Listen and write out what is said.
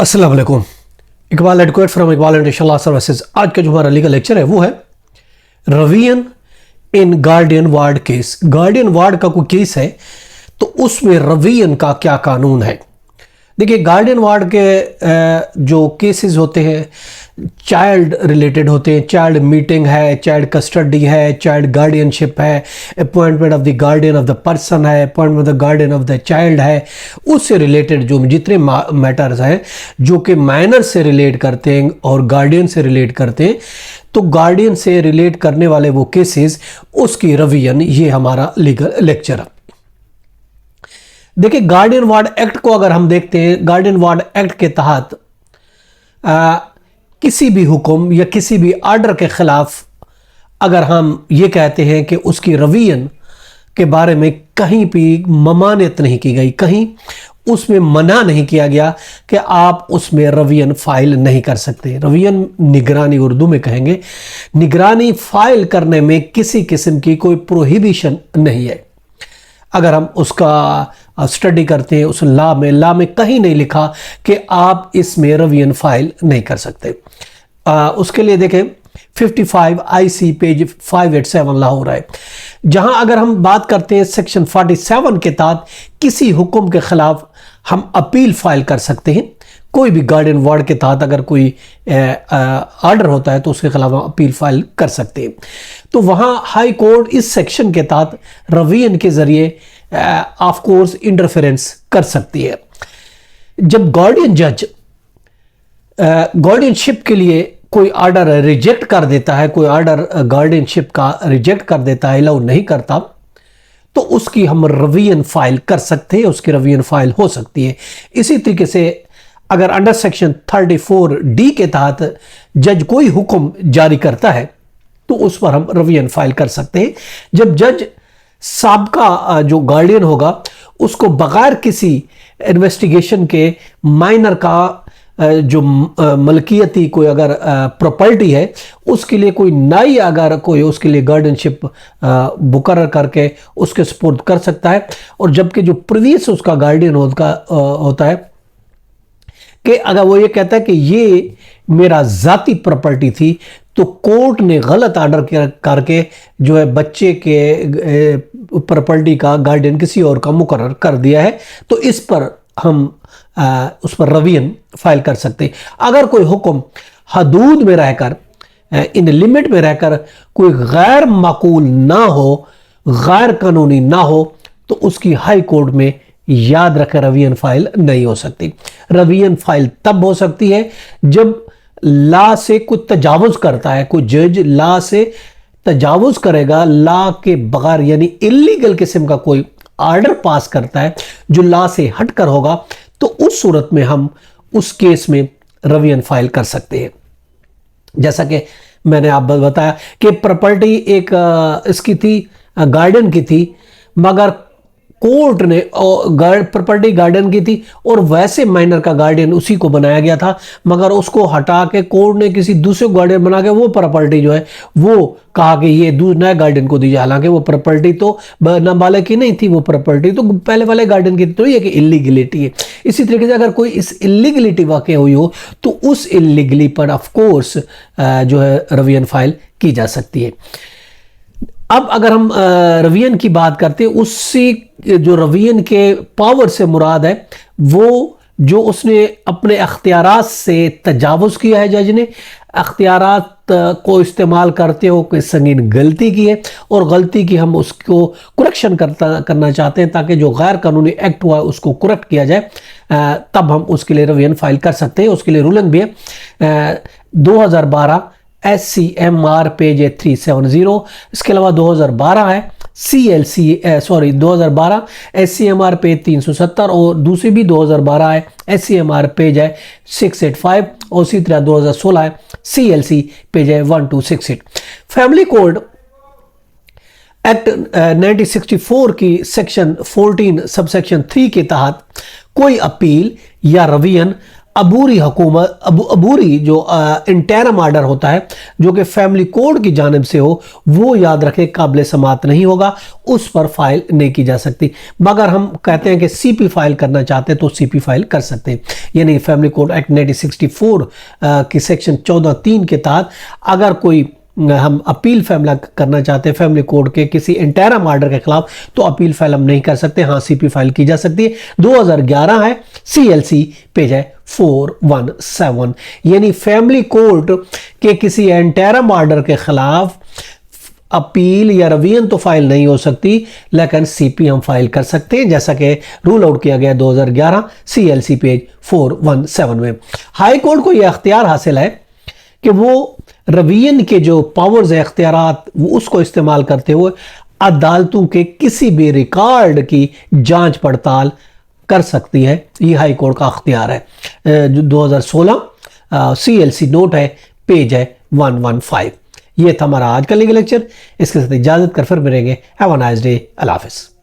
अस्सलाम वालेकुम। Iqbal advocate from Iqbal and Inshallah services. आज का जो हमारा लीगल लेक्चर है वो है रवियन in guardian ward case. Guardian ward का कोई केस है तो उसमें रवियन का क्या कानून है। देखिए, गार्डियन वार्ड के जो केसेस होते हैं चाइल्ड रिलेटेड होते हैं। चाइल्ड मीटिंग है, चाइल्ड कस्टडी है, चाइल्ड गार्डियनशिप है, appointment of the guardian of the person है, appointment of the guardian of the child है। उससे रिलेटेड जो जितने मैटर्स हैं जो कि माइनर से रिलेट करते हैं और गार्डियन से रिलेट करते हैं, तो गार्डियन से रिलेट करने वाले वो केसेस, उसकी रवियन, ये हमारा लीगल लेक्चर है। देखिए, गार्डियन वार्ड एक्ट को अगर हम देखते हैं, गार्डियन वार्ड एक्ट के तहत किसी भी हुक्म या किसी भी आर्डर के खिलाफ अगर हम ये कहते हैं कि उसकी रवियन के बारे में कहीं भी ममानियत नहीं की गई, कहीं उसमें मना नहीं किया गया कि आप उसमें रवियन फाइल नहीं कर सकते। रवियन निगरानी उर्दू में कहेंगे। निगरानी फाइल करने में किसी किस्म की कोई प्रोहिबिशन नहीं है। अगर हम उसका स्टडी करते हैं उस लॉ में कहीं नहीं लिखा कि आप इसमें रवियन फाइल नहीं कर सकते। उसके लिए देखें 55 IC पेज 587 लॉ हो रहा है, जहां अगर हम बात करते हैं सेक्शन 47 के तहत किसी हुक्म के खिलाफ हम अपील फाइल कर सकते हैं। कोई भी गार्डियन वार्ड के तहत अगर कोई ऑर्डर होता है तो उसके खिलाफ हम अपील फाइल कर सकते हैं। तो वहाँ हाई कोर्ट इस सेक्शन के तहत रवियन के ज़रिए ऑफ कोर्स इंटरफेरेंस कर सकती है। जब गार्डियन जज गार्डियनशिप के लिए कोई ऑर्डर रिजेक्ट कर देता है, कोई ऑर्डर गार्डियनशिप का रिजेक्ट कर देता है, अलाउ नहीं करता, तो उसकी हम रवियन फाइल कर सकते हैं, उसकी रवियन फाइल हो सकती है। इसी तरीके से अगर अंडर सेक्शन 34D के तहत जज कोई हुक्म जारी करता है तो उस पर हम रवियन फाइल कर सकते हैं। जब जज साबका जो गार्डियन होगा उसको बगैर किसी इन्वेस्टिगेशन के माइनर का जो मलकियती कोई अगर प्रॉपर्टी है उसके लिए कोई नई अगर कोई उसके लिए गार्डियनशिप मुकर्रर करके उसके सपोर्ट कर सकता है। और जबकि जो प्रीवियस उसका गार्डियन होता है कि अगर वो ये कहता है कि ये मेरा जाती प्रॉपर्टी थी, तो कोर्ट ने गलत ऑर्डर करके जो है बच्चे के प्रॉपर्टी का गार्डियन किसी और का मुकर्रर कर दिया है, तो इस पर हम उस पर रवियन फाइल कर सकते हैं। अगर कोई हुक्म हदूद में रहकर, इन लिमिट में रहकर कोई गैर माकूल ना हो, गैर कानूनी ना हो, तो उसकी हाई कोर्ट में याद रखें रवियन फाइल नहीं हो सकती। रवियन फाइल तब हो सकती है जब लॉ से कोई तजावुज करता है, कोई जज लॉ से तजावुज करेगा, लॉ के बगैर यानी इलीगल किस्म का कोई ऑर्डर पास करता है जो लॉ से हटकर होगा, तो उस सूरत में हम उस केस में रवियन फाइल कर सकते हैं। जैसा कि मैंने आप बताया कि प्रॉपर्टी एक इसकी थी, गार्डियन की थी, मगर कोर्ट ने प्रॉपर्टी गार्डियन की थी और वैसे माइनर का गार्डियन उसी को बनाया गया था, मगर उसको हटा के कोर्ट ने किसी दूसरे गार्डियन बना के वो प्रॉपर्टी जो है वो कहा कि ये नए गार्डियन को दीजिए। हालांकि वो प्रॉपर्टी तो नाबालिग की नहीं थी, वो प्रॉपर्टी तो पहले वाले गार्डियन की थी। तो ये कि इलीगलिटी है। इसी तरीके से अगर कोई इस इलीगलिटी वाकई हुई हो तो उस इलीगली पर ऑफकोर्स जो है रवियन फाइल की जा सकती है। अब अगर हम रवियन की बात करते हैं, उससे जो रवियन के पावर से मुराद है वो जो उसने अपने अख्तियारात से तजावुज़ किया है, जज ने अख्तियारात को इस्तेमाल करते हो कोई संगीन गलती की है और गलती की हम उसको करेक्शन करना चाहते हैं ताकि जो गैर कानूनी एक्ट हुआ है उसको करेक्ट किया जाए, तब हम उसके लिए रवियन फाइल कर सकते हैं। उसके लिए रूलिंग भी है 2012 SCMR पेज 370। इसके अलावा 2012 है 2012 SCMR पेज 370 और दूसरी भी 2012 है SCMR पेज है 685 और उसी तरह 2016 है CLC पेज है 1268। फैमिली कोड एक्ट 1964 की सेक्शन 14 सबसेक्शन 3 के तहत कोई अपील या रवियन अबूरी हुकूमत अबूरी जो इंटरम आर्डर होता है जो कि फैमिली कोर्ट की जानिब से हो, वो याद रखें काबिल समात नहीं होगा, उस पर फाइल नहीं की जा सकती। मगर हम कहते हैं कि सीपी फाइल करना चाहते हैं तो सीपी फाइल कर सकते हैं। यानी फैमिली कोर्ट एक्ट 1964 की सेक्शन 14(3) के तहत अगर कोई हम अपील फैमिला करना चाहते हैं फैमिली कोर्ट के किसी इंटरम आर्डर के खिलाफ, तो अपील फाइल हम नहीं कर सकते। हाँ, सीपी फाइल की जा सकती है। 2011 है, CLC पेज है 417। यानी फैमिली कोर्ट के किसी इंटरम आर्डर के खिलाफ अपील या रवीयन तो फाइल नहीं हो सकती, लेकिन सीपी हम फाइल कर सकते हैं, जैसा कि रूल आउट किया गया 2011 CLC पेज 417 में। हाई कोर्ट को यह अख्तियार हासिल है कि वो रवीयन के जो पावर्स है, अख्तियारात, वो उसको इस्तेमाल करते हुए अदालतों के किसी भी रिकॉर्ड की जांच पड़ताल कर सकती है। ये हाई कोर्ट का अख्तियार है। जो 2016 CLC नोट है, पेज है 115। ये था हमारा आज का लीगल लेक्चर। इसके साथ इजाजत कर फिर मिलेंगे। Have a nice day. अल्लाह हाफिज़।